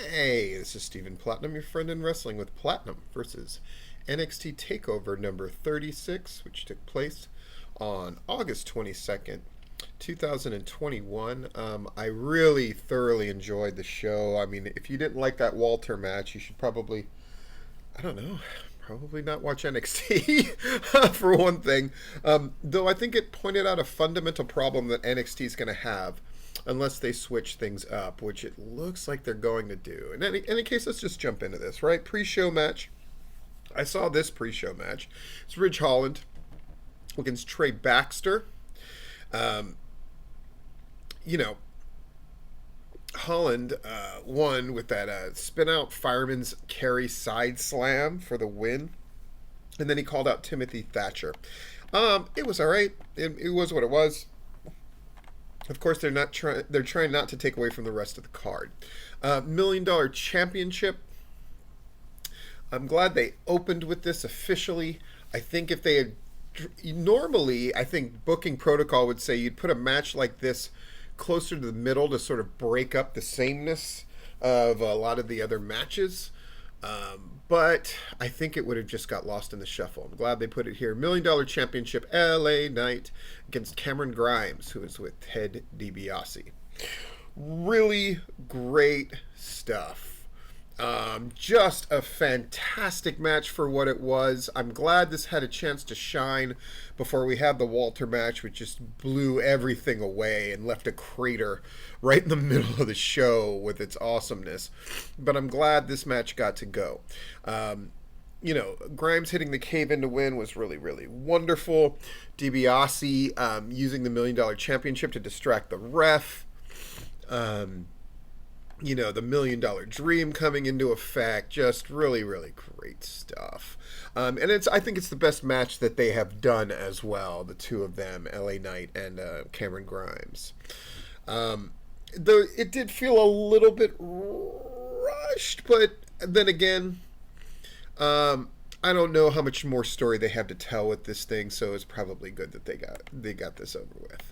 Hey, this is Stephen Platinum, your friend in wrestling with Platinum versus NXT Takeover number 36, which took place on August 22nd, 2021. I really thoroughly enjoyed the show. I mean, if you didn't like that Walter match, you should probably, I don't know, probably not watch NXT for one thing. Though I think it pointed out a fundamental problem that NXT is going to have unless they switch things up, which it looks like they're going to do. In any case, let's just jump into this, right? Pre-show match. I saw this pre-show match. It's Ridge Holland against Trey Baxter. You know, Holland won with that spin-out fireman's carry side slam for the win. And then he called out Timothy Thatcher. It was all right. It was what it was. Of course, they're trying not to take away from the rest of the card. $1 Million Championship. I'm glad they opened with this officially. I think if they had normally, I think booking protocol would say you'd put a match like this closer to the middle to sort of break up the sameness of a lot of the other matches. But I think it would have just got lost in the shuffle. I'm glad they put it here. $1 Million Championship, LA Knight against Cameron Grimes, who is with Ted DiBiase. Really great stuff. Just a fantastic match for what it was. I'm glad this had a chance to shine before we had the Walter match, which just blew everything away and left a crater right in the middle of the show with its awesomeness. But I'm glad this match got to go. Grimes hitting the cave-in to win was really, really wonderful. DiBiase using the $1 Million Championship to distract the ref. The $1 Million Dream coming into effect. Just really, really great stuff. And I think it's the best match that they have done as well, the two of them, LA Knight and Cameron Grimes. Though it did feel a little bit rushed, but then again, I don't know how much more story they have to tell with this thing, so it's probably good that they got this over with.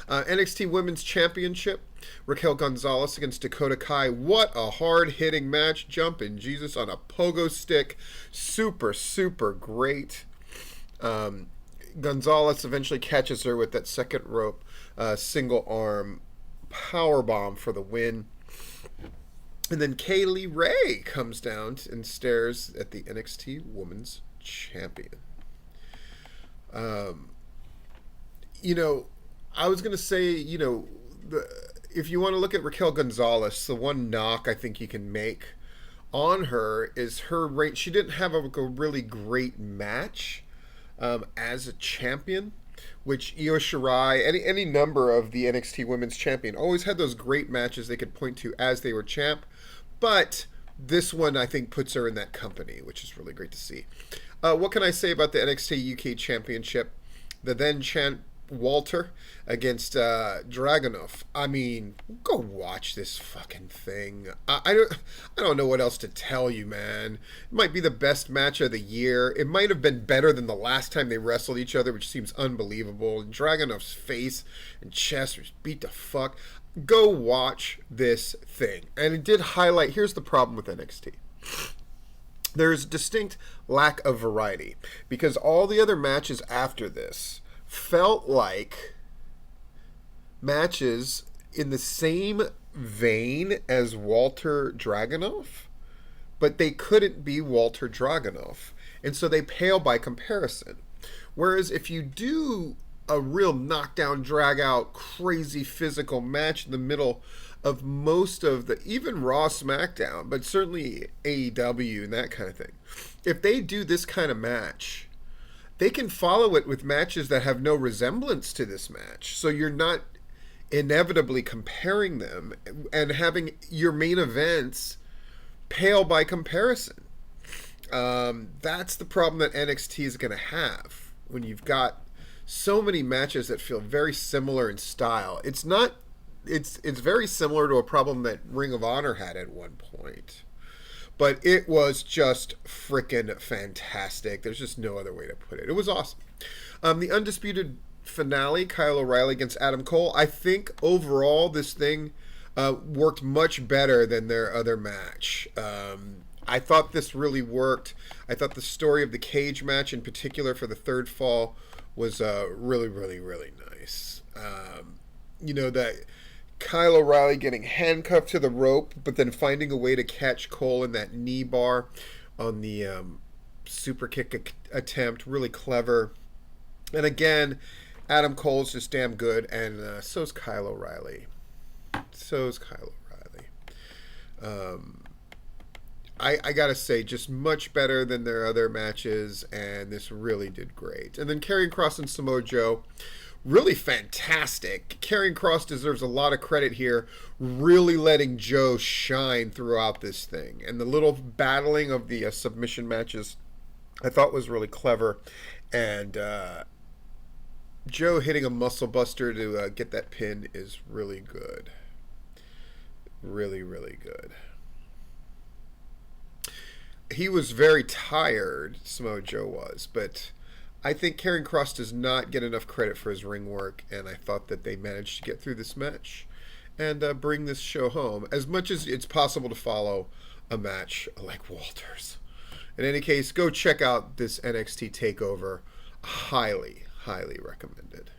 NXT Women's Championship, Raquel Gonzalez against Dakota Kai. What a hard-hitting match. Jumping Jesus on a pogo stick. Super, super great. Gonzalez eventually catches her with that second rope single arm powerbomb for the win. And then Kaylee Ray comes down and stares at the NXT Women's Champion. I was going to say, if you want to look at Raquel Gonzalez, the one knock I think you can make on her is her rate. She didn't have a really great match as a champion, which Io Shirai, any number of the NXT Women's Champion, always had those great matches they could point to as they were champ. But this one, I think, puts her in that company, which is really great to see. What can I say about the NXT UK Championship? The then champ Walter against Dragunov. I mean, go watch this fucking thing. I don't know what else to tell you, man. It might be the best match of the year. It might have been better than the last time they wrestled each other, which seems unbelievable. And Dragunov's face and chest was beat the fuck. Go watch this thing. And it did highlight, here's the problem with NXT. There's distinct lack of variety because all the other matches after this felt like matches in the same vein as Walter Dragunov, but they couldn't be Walter Dragunov, and so they pale by comparison. Whereas if you do a real knockdown, drag out, crazy physical match in the middle of most of the, even Raw, SmackDown, but certainly AEW and that kind of thing, if they do this kind of match, they can follow it with matches that have no resemblance to this match. So you're not inevitably comparing them and having your main events pale by comparison. That's the problem that NXT is going to have when you've got so many matches that feel very similar in style. It's very similar to a problem that Ring of Honor had at one point. But it was just frickin' fantastic. There's just no other way to put it. It was awesome. The Undisputed finale, Kyle O'Reilly against Adam Cole. I think overall this thing worked much better than their other match. I thought this really worked. I thought the story of the cage match, in particular for the third fall, was really, really, really nice. That Kyle O'Reilly getting handcuffed to the rope, but then finding a way to catch Cole in that knee bar on the super kick attempt, really clever. And again, Adam Cole's just damn good, and so's Kyle O'Reilly. I gotta say, just much better than their other matches, and this really did great. And then Karrion Kross and Samoa Joe, really fantastic. Karrion Kross deserves a lot of credit here, really letting Joe shine throughout this thing. And the little battling of the submission matches, I thought was really clever. And Joe hitting a muscle buster to get that pin is really good. Really, really good. He was very tired, Samoa Joe was, but I think Karrion Kross does not get enough credit for his ring work, and I thought that they managed to get through this match and bring this show home, as much as it's possible to follow a match like Walter's. In any case, go check out this NXT Takeover. Highly, highly recommended.